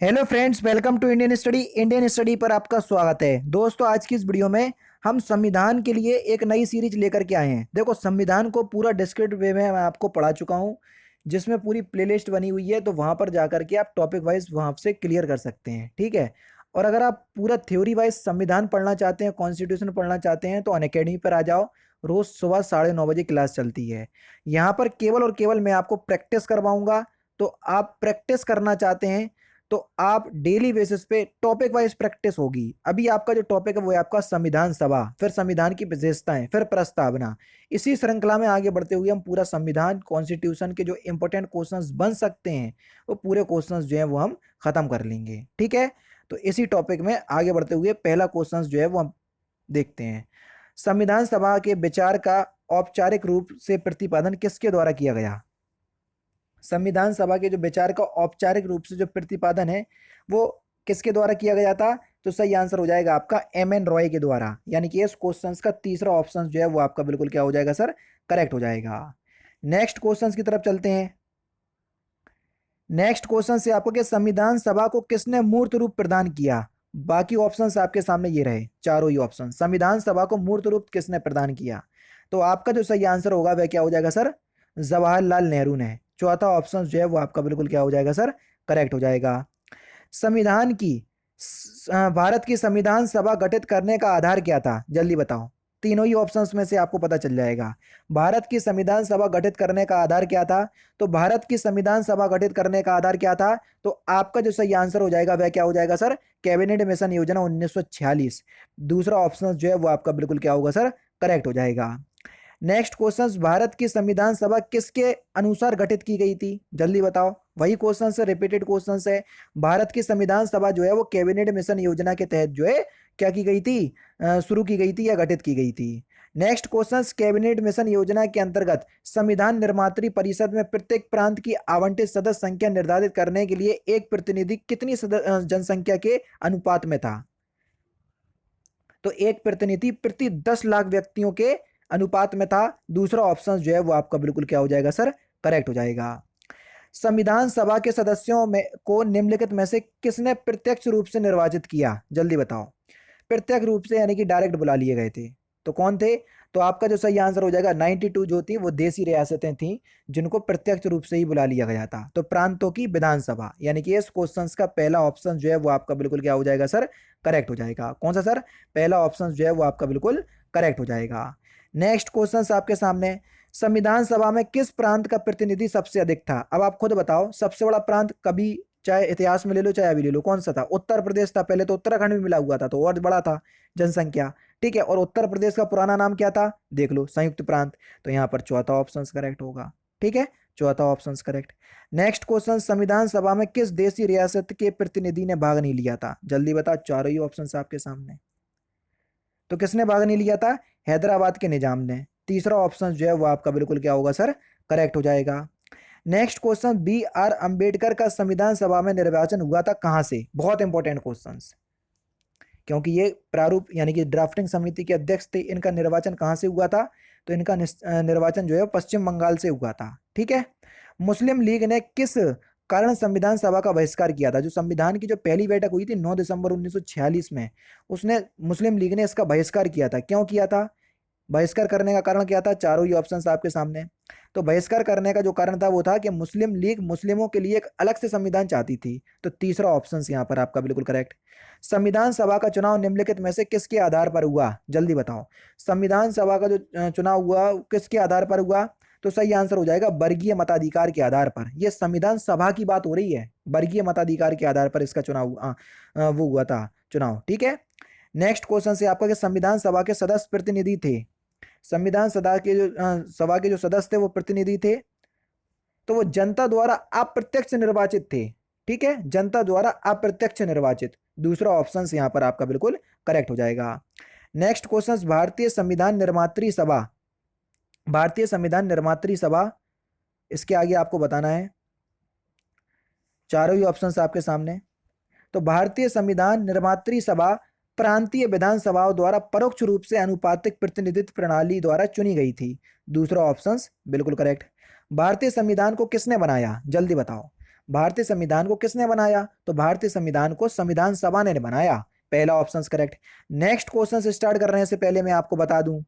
Hello friends, welcome to Indian study. Indian study पर आपका स्वागत है। दोस्तों, आज की इस वीडियो में हम संविधान के लिए एक नई सीरीज लेकर के आए हैं। देखो, संविधान को पूरा डिस्क्रिप्टिव वे में मैं आपको पढ़ा चुका हूं, जिसमें पूरी प्लेलिस्ट बनी हुई है। तो वहां पर जाकर के आप टॉपिक वाइज वहां से क्लियर कर सकते हैं, ठीक है। और अगर आप पूरा थ्योरी वाइज संविधान पढ़ना चाहते हैं, कॉन्स्टिट्यूशन पढ़ना चाहते हैं, तो अनअकैडमी पर आ जाओ। रोज सुबह 9:30 बजे क्लास चलती है। यहाँ पर केवल और केवल मैं आपको प्रैक्टिस करवाऊंगा। तो आप प्रैक्टिस करना चाहते हैं तो आप डेली बेसिस पे टॉपिक वाइज प्रैक्टिस होगी। अभी आपका जो टॉपिक है वो है आपका संविधान सभा, फिर संविधान की विशेषताएं, फिर प्रस्तावना। इसी श्रृंखला में आगे बढ़ते हुए हम पूरा संविधान कॉन्स्टिट्यूशन के जो इंपॉर्टेंट क्वेश्चंस बन सकते हैं वो पूरे क्वेश्चंस जो है वो हम खत्म कर लेंगे, ठीक है। तो इसी टॉपिक में आगे बढ़ते हुए पहला क्वेश्चन जो है वो हम देखते हैं। संविधान सभा के विचार का औपचारिक रूप से प्रतिपादन किसके द्वारा किया गया? संविधान सभा के जो विचार का औपचारिक रूप से जो प्रतिपादन है वो किसके द्वारा किया गया था? तो सही आंसर हो जाएगा आपका एम एन रॉय के द्वारा। यानी कि इस क्वेश्चन का तीसरा ऑप्शन जो है वो आपका बिल्कुल क्या हो जाएगा सर? करेक्ट हो जाएगा। नेक्स्ट क्वेश्चन की तरफ चलते हैं। नेक्स्ट क्वेश्चन से आपको कि संविधान सभा को किसने मूर्त रूप प्रदान किया? बाकी ऑप्शंस आपके सामने ये रहे, चारों ही ऑप्शन। संविधान सभा को मूर्त रूप किसने प्रदान किया? तो आपका जो सही आंसर होगा वह क्या हो जाएगा सर? जवाहरलाल नेहरू ने। चौथा ऑप्शन जो है वो आपका बिल्कुल क्या हो जाएगा सर? करेक्ट हो जाएगा। संविधान की भारत की संविधान सभा गठित करने का आधार क्या था? जल्दी बताओ। तीनों ही ऑप्शंस में से आपको पता चल जाएगा। भारत की संविधान सभा गठित करने का आधार क्या था? तो भारत की संविधान सभा गठित करने का आधार क्या था? तो आपका जो सही आंसर हो जाएगा वह क्या हो जाएगा सर? कैबिनेट मिशन योजना 1946। दूसरा ऑप्शन जो है वो आपका बिल्कुल क्या होगा सर? करेक्ट हो जाएगा। नेक्स्ट क्वेश्चन, भारत की संविधान सभा किसके अनुसार गठित की गई थी? जल्दी बताओ। वही क्वेश्चन है, रिपीटेड क्वेश्चन है। भारत की संविधान सभा जो है वो कैबिनेट मिशन योजना के तहत जो है क्या की गई थी? शुरू की गई थी या गठित की गई थी। नेक्स्ट क्वेश्चन, कैबिनेट मिशन योजना के अंतर्गत संविधान निर्मात्री परिषद में प्रत्येक प्रांत की आवंटित सदस्य संख्या निर्धारित करने के लिए एक प्रतिनिधि कितनी जनसंख्या के अनुपात में था? तो एक प्रतिनिधि प्रति 10 लाख व्यक्तियों के अनुपात में था। दूसरा ऑप्शन जो है वो आपका बिल्कुल क्या हो जाएगा सर? करेक्ट हो जाएगा। संविधान सभा के सदस्यों में को निम्नलिखित में से किसने प्रत्यक्ष रूप से निर्वाचित किया? जल्दी बताओ। प्रत्यक्ष रूप से यानी कि डायरेक्ट बुला लिए गए थे, तो कौन थे? तो आपका जो सही आंसर हो जाएगा 92 जो थी वो देसी रियासतें थीं जिनको प्रत्यक्ष रूप से ही बुला लिया गया था। तो प्रांतों की विधानसभा, यानी कि इस क्वेश्चन का पहला ऑप्शन जो है वो आपका बिल्कुल क्या हो जाएगा सर? करेक्ट हो जाएगा। कौन सा सर? पहला ऑप्शन जो है वो आपका बिल्कुल करेक्ट हो जाएगा। नेक्स्ट क्वेश्चन आपके सामने, संविधान सभा में किस प्रांत का प्रतिनिधि सबसे अधिक था? अब आप खुद बताओ, सबसे बड़ा प्रांत कभी चाहे इतिहास में ले लो चाहे अभी ले लो, कौन सा था? उत्तर प्रदेश था। पहले तो उत्तराखंड भी मिला हुआ था तो और बड़ा था जनसंख्या, ठीक है। और उत्तर प्रदेश का पुराना नाम क्या था? देख लो, संयुक्त प्रांत। तो यहाँ पर चौथा ऑप्शन करेक्ट होगा, ठीक है। चौथा ऑप्शन करेक्ट। नेक्स्ट क्वेश्चन, संविधान सभा में किस देशी रियासत के प्रतिनिधि ने भाग नहीं लिया था? जल्दी बता, चारों ही ऑप्शन आपके सामने। तो किसने भाग नहीं लिया था? हैदराबाद के निजाम ने। तीसरा ऑप्शन जो है वो आपका बिल्कुल क्या होगा सर? करेक्ट हो जाएगा। Next question, B R Ambedkar का संविधान सभा में निर्वाचन हुआ था कहां से? बहुत इंपॉर्टेंट क्वेश्चन, क्योंकि ये प्रारूप यानी कि ड्राफ्टिंग समिति के अध्यक्ष थे। इनका निर्वाचन कहां से हुआ था? तो इनका निर्वाचन जो है पश्चिम बंगाल से हुआ था, ठीक है। मुस्लिम लीग ने किस कारण संविधान सभा का बहिष्कार किया था? जो संविधान की जो पहली बैठक हुई थी 9 दिसंबर 1946 में, उसने मुस्लिम लीग ने इसका बहिष्कार किया था। क्यों किया था? बहिष्कार करने का कारण क्या था? चारों ही ऑप्शंस आपके सामने। तो बहिष्कार करने का जो कारण था वो था कि मुस्लिम लीग मुस्लिमों के लिए एक अलग से संविधान चाहती थी। तो तीसरा ऑप्शन यहाँ पर आपका बिल्कुल करेक्ट। संविधान सभा का चुनाव निम्नलिखित में से किसके आधार पर हुआ? जल्दी बताओ। संविधान सभा का जो चुनाव हुआ किसके आधार पर हुआ? तो सही आंसर हो जाएगा वर्गीय मताधिकार के आधार पर। यह संविधान सभा की बात हो रही है, वर्गीय मताधिकार के आधार पर इसका चुनाव वो हुआ था चुनाव, ठीक है। नेक्स्ट क्वेश्चन से आपका कि संविधान सभा के सदस्य प्रतिनिधि थे, संविधान सभा के जो सदस्य थे वो प्रतिनिधि थे, तो वो जनता द्वारा अप्रत्यक्ष निर्वाचित थे, ठीक है। जनता द्वारा अप्रत्यक्ष निर्वाचित। दूसरा ऑप्शन यहां पर आपका बिल्कुल करेक्ट हो जाएगा। नेक्स्ट क्वेश्चन, भारतीय संविधान निर्मात्री सभा, भारतीय संविधान निर्मात्री सभा, इसके आगे आपको बताना है। चारों ही ऑप्शंस आपके सामने। तो भारतीय संविधान निर्मात्री सभा प्रांतीय विधानसभाओं द्वारा परोक्ष रूप से अनुपातिक प्रतिनिधित्व प्रणाली द्वारा चुनी गई थी। दूसरा ऑप्शन बिल्कुल करेक्ट। भारतीय संविधान को किसने बनाया? जल्दी बताओ। भारतीय संविधान को किसने बनाया? तो भारतीय संविधान को संविधान सभा ने बनाया। पहला ऑप्शन करेक्ट। नेक्स्ट क्वेश्चन से स्टार्ट करने से पहले मैं आपको बता दूं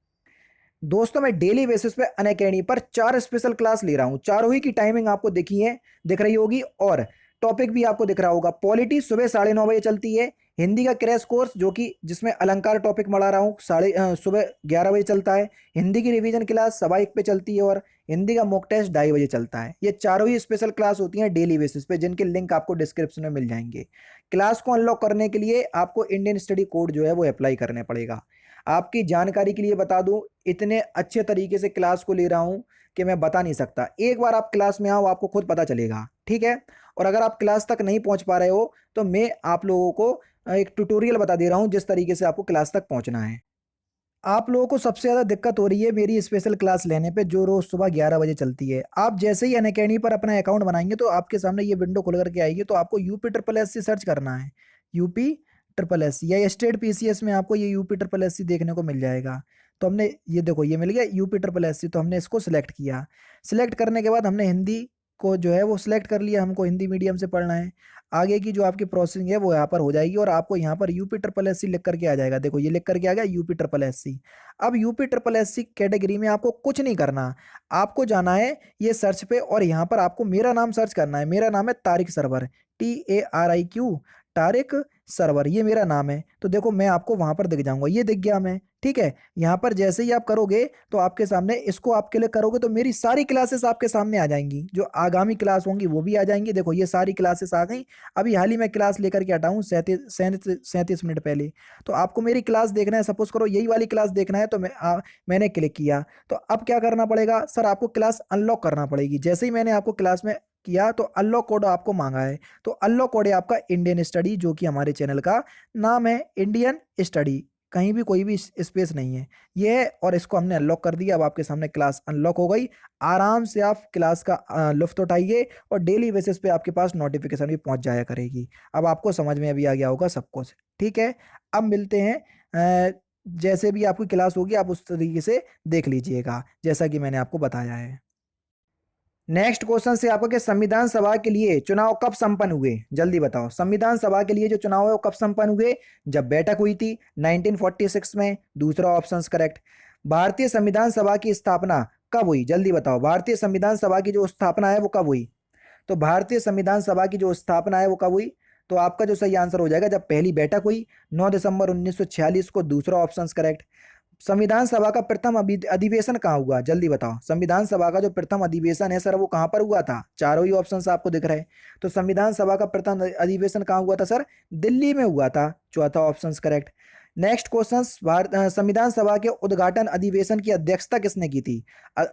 दोस्तों, मैं डेली बेसिस पे अनअकैडमी पर 4 स्पेशल क्लास ले रहा हूं। चारों ही की टाइमिंग आपको दिख रही होगी और टॉपिक भी आपको दिख रहा होगा। पॉलिटी सुबह 9:30 बजे चलती है। हिंदी का क्रैश कोर्स जो कि जिसमें अलंकार टॉपिक पढ़ा रहा हूँ सुबह 11 बजे चलता है। हिंदी की रिवीजन क्लास 1:15 पे चलती है और हिंदी का मॉक टेस्ट 2:30 बजे चलता है। ये चारों ही स्पेशल क्लास होती हैं डेली बेसिस पे, जिनके लिंक आपको डिस्क्रिप्शन में मिल जाएंगे। क्लास को अनलॉक करने के लिए आपको इंडियन स्टडी कोड जो है वो अप्लाई करने पड़ेगा। आपकी जानकारी के लिए बता दूं, इतने अच्छे तरीके से क्लास को ले रहा हूं कि मैं बता नहीं सकता। एक बार आप क्लास में आओ, आपको खुद पता चलेगा, ठीक है। और अगर आप क्लास तक नहीं पहुंच पा रहे हो तो मैं आप लोगों को एक ट्यूटोरियल बता दे रहा हूं जिस तरीके से आपको क्लास तक पहुंचना है। आप लोगों को सबसे ज़्यादा दिक्कत हो रही है मेरी स्पेशल क्लास लेने पे, जो रोज़ सुबह 11 बजे चलती है। आप जैसे ही अनअकैडमी पर अपना अकाउंट बनाएंगे तो आपके सामने ये विंडो खुल करके आएगी। तो आपको UP triple S C search करना है, यूपी ट्रिपल एस सी, या स्टेट पीसीएस में आपको ये यूपी ट्रिपल एस सी देखने को मिल जाएगा। तो हमने ये देखो, ये मिल गया यूपी ट्रिपल एस सी। तो हमने इसको सिलेक्ट किया। सिलेक्ट करने के बाद हमने हिंदी को जो है वो सिलेक्ट कर लिया, हमको हिंदी मीडियम से पढ़ना है। आगे की जो आपकी प्रोसेसिंग है वो यहाँ पर हो जाएगी और आपको यहाँ पर यूपी ट्रिपल एस सी लिख करके आ जाएगा। देखो ये लिख करके आ गया यूपी ट्रिपल एस सी। अब UP triple S C category में आपको कुछ नहीं करना, आपको जाना है ये सर्च पे और यहाँ पर आपको मेरा नाम सर्च करना है। मेरा नाम है तारिक सरवर, TARIQ, तारिक सरवर, ये मेरा नाम है। तो देखो मैं आपको वहां पर दिख जाऊंगा, ये दिख गया मैं, ठीक है। यहाँ पर जैसे ही आप करोगे तो आपके सामने इसको आप क्लिक करोगे तो मेरी सारी क्लासेस आपके सामने आ जाएंगी। जो आगामी क्लास होंगी वो भी आ जाएंगी। देखो ये सारी क्लासेस आ गई। अभी हाल ही में क्लास लेकर के हटा हूँ 37 मिनट पहले। तो आपको मेरी क्लास देखना है, सपोज करो यही वाली क्लास देखना है, तो मैंने क्लिक किया। तो अब क्या करना पड़ेगा सर, आपको क्लास अनलॉक करना पड़ेगी। जैसे ही मैंने आपको क्लास में किया तो अनलॉक कोड आपको मांगा है। तो अनलॉक कोड है आपका इंडियन स्टडी, जो कि हमारे चैनल का नाम है इंडियन स्टडी, कहीं भी कोई भी स्पेस नहीं है ये है। और इसको हमने अनलॉक कर दिया। अब आपके सामने क्लास अनलॉक हो गई। आराम से आप क्लास का लुफ्त उठाइए और डेली बेसिस पे आपके पास नोटिफिकेशन भी पहुंच जाया करेगी। अब आपको समझ में अभी आ गया होगा सब कुछ, ठीक है। अब मिलते हैं, जैसे भी आपकी क्लास होगी आप उस तरीके से देख लीजिएगा जैसा कि मैंने आपको बताया है। नेक्स्ट क्वेश्चन से आपका कि संविधान सभा के लिए चुनाव कब संपन्न हुए? जल्दी बताओ, संविधान सभा के लिए जो चुनाव है वो कब संपन्न हुए? जब बैठक हुई थी 1946 में। दूसरा ऑप्शन करेक्ट। भारतीय संविधान सभा की स्थापना कब हुई? जल्दी बताओ, भारतीय संविधान सभा की जो स्थापना है वो कब हुई? तो भारतीय संविधान सभा की जो स्थापना है वो कब हुई? तो आपका जो सही आंसर हो जाएगा, जब पहली बैठक हुई 9 दिसंबर 1946 को। दूसरा ऑप्शन करेक्ट। संविधान सभा का प्रथम अधिवेशन कहाँ हुआ? जल्दी बताओ, संविधान सभा का जो प्रथम अधिवेशन है सर वो कहाँ पर हुआ था? चारों ही ऑप्शंस आपको दिख रहे हैं। तो संविधान सभा का प्रथम अधिवेशन कहाँ हुआ था सर? दिल्ली में हुआ था। चौथा ऑप्शन करेक्ट। नेक्स्ट क्वेश्चन, संविधान सभा के उद्घाटन अधिवेशन की अध्यक्षता किसने की थी?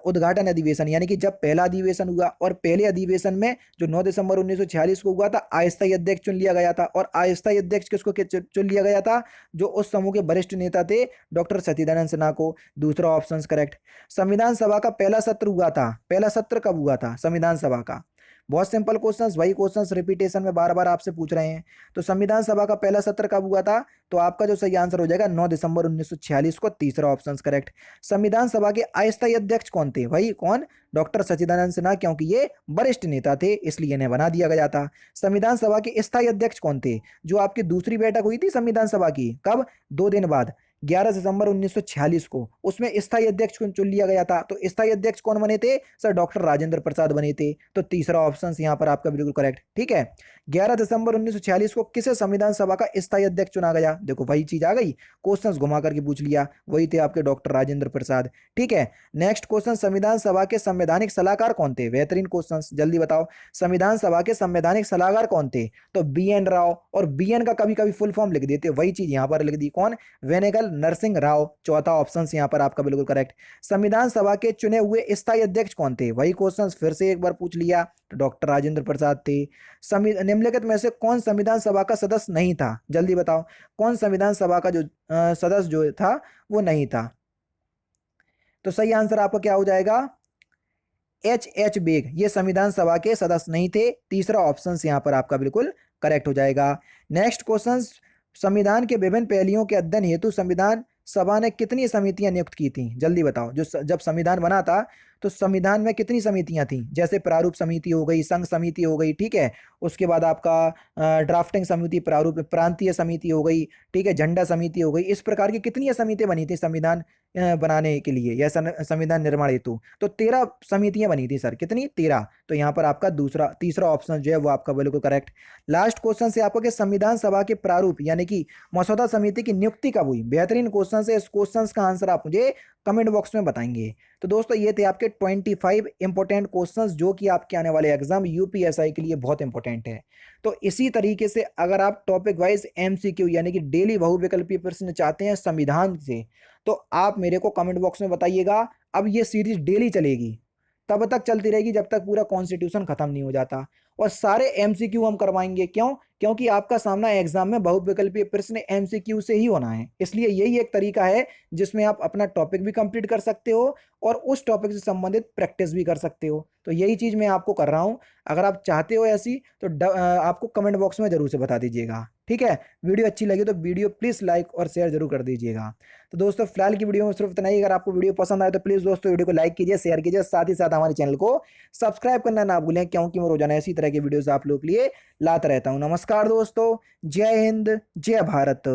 उद्घाटन अधिवेशन यानी कि जब पहला अधिवेशन हुआ और पहले अधिवेशन में जो 9 दिसंबर 1946 को हुआ था, अस्थायी अध्यक्ष चुन लिया गया था। और अस्थायी अध्यक्ष किसको चुन लिया गया था? जो उस समूह के वरिष्ठ नेता थे, डॉक्टर सतीदानंद सिन्हा को। दूसरा ऑप्शन करेक्ट। संविधान सभा का पहला सत्र हुआ था, पहला सत्र कब हुआ था संविधान सभा का? बहुत सिंपल क्वेश्चंस, वही क्वेश्चंस रिपीटेशन में बार बार आपसे पूछ रहे हैं। तो संविधान सभा का पहला सत्र कब हुआ था? तो आपका जो सही आंसर हो जाएगा 9 दिसंबर 1946 को। तीसरा ऑप्शन करेक्ट। संविधान सभा के अस्थायी अध्यक्ष कौन थे? वही कौन? डॉक्टर सच्चिदानंद सिन्हा, क्योंकि ये वरिष्ठ नेता थे इसलिए इन्हें बना दिया गया था। संविधान सभा के स्थायी अध्यक्ष कौन थे? जो आपकी दूसरी बैठक हुई थी संविधान सभा की, कब? 2 दिन बाद, 11 दिसंबर 1946 को, उसमें स्थायी अध्यक्ष को चुन लिया गया था। तो स्थायी अध्यक्ष कौन बने थे सर? डॉक्टर राजेंद्र प्रसाद बने थे। तो तीसरा ऑप्शन यहाँ पर आपका बिल्कुल करेक्ट, ठीक है। 11 दिसंबर 1946 को किसे संविधान सभा का स्थायी अध्यक्ष चुना गया? देखो वही चीज आ गई, क्वेश्चंस घुमा करके पूछ लिया, वही थे आपके डॉक्टर राजेंद्र प्रसाद, ठीक है। नेक्स्ट क्वेश्चन, संविधान सभा के संवैधानिक सलाहकार कौन थे? बेहतरीन क्वेश्चन, जल्दी बताओ, संविधान सभा के संवैधानिक सलाहकार कौन थे? तो BN राव। और BN का कभी कभी फुल फॉर्म लिख देते, वही चीज यहाँ पर लिख दी, कौन? वेनेगल नरसिंह राव। चौथा ऑप्शन यहाँ पर आपका बिल्कुल करेक्ट। संविधान सभा के चुने हुए स्थायी अध्यक्ष कौन थे? वही क्वेश्चन फिर से एक बार पूछ लिया, तो डॉक्टर राजेंद्र प्रसाद थे। निम्नलिखित में से कौन संविधान सभा का सदस्य नहीं था? जल्दी बताओ, कौन संविधान सभा का जो सदस्य जो था वो नहीं था? तो सही आंसर आपका क्या हो जाएगा? H बेग, ये संविधान सभा के सदस्य नहीं थे। तीसरा ऑप्शन यहाँ पर आपका बिल्कुल करेक्ट हो जाएगा। नेक्स्ट क्वेश्चन, संविधान के विभिन्न पहलुओं के अध्ययन हेतु संविधान सभा ने कितनी समितियां नियुक्त की थी, जल्दी बताओ। जब संविधान बना था तो संविधान में कितनी समितियां थी? जैसे प्रारूप समिति हो गई, संघ समिति हो गई, ठीक है। उसके बाद आपका ड्राफ्टिंग समिति, प्रारूप प्रांतीय समिति हो गई, ठीक है, झंडा समिति हो गई। इस प्रकार की कितनी समितियां बनी थी संविधान बनाने के लिए या संविधान निर्माण हेतु? तो 13 समितियां बनी थी सर। कितनी? 13। तो यहाँ पर आपका तीसरा ऑप्शन जो है वो आपका बिल्कुल करेक्ट। लास्ट क्वेश्चन से आपको कि संविधान सभा के प्रारूप यानी कि मसौदा समिति की नियुक्ति कब हुई? बेहतरीन क्वेश्चन है। इस क्वेश्चन का आंसर आप मुझे कमेंट बॉक्स में बताएंगे। तो दोस्तों ये थे आपके 25 इंपॉर्टेंट क्वेश्चंस जो कि आपके आने वाले एग्जाम यूपीएसआई के लिए बहुत इंपॉर्टेंट है। तो इसी तरीके से अगर आप टॉपिक वाइज एमसीक्यू यानी कि डेली बहुविकल्पीय प्रश्न चाहते हैं संविधान से, तो आप मेरे को कमेंट बॉक्स में बताइएगा। अब ये सीरीज डेली चलेगी, तब तक चलती रहेगी जब तक पूरा कॉन्स्टिट्यूशन खत्म नहीं हो जाता। और सारे एमसीक्यू हम करवाएंगे। क्यों? क्योंकि आपका सामना एग्जाम में बहुविकल्पीय प्रश्न एमसीक्यू से ही होना है। इसलिए यही एक तरीका है जिसमें आप अपना टॉपिक भी कंप्लीट कर सकते हो और उस टॉपिक से संबंधित प्रैक्टिस भी कर सकते हो। तो यही चीज मैं आपको कर रहा हूं। अगर आप चाहते हो ऐसी तो आपको कमेंट बॉक्स में जरूर से बता दीजिएगा, ठीक है। वीडियो अच्छी लगी तो वीडियो प्लीज लाइक और शेयर जरूर कर दीजिएगा। तो दोस्तों फिलहाल की वीडियो में सिर्फ इतना ही। अगर आपको वीडियो पसंद आए तो प्लीज दोस्तों वीडियो को लाइक कीजिए, शेयर कीजिए, साथ ही साथ हमारे चैनल को सब्सक्राइब करना ना भूलें, क्योंकि मैं रोजाना इसी तरह की वीडियोस आप लोग के लिए लाता रहता हूं। नमस्कार दोस्तों, जय हिंद, जय भारत।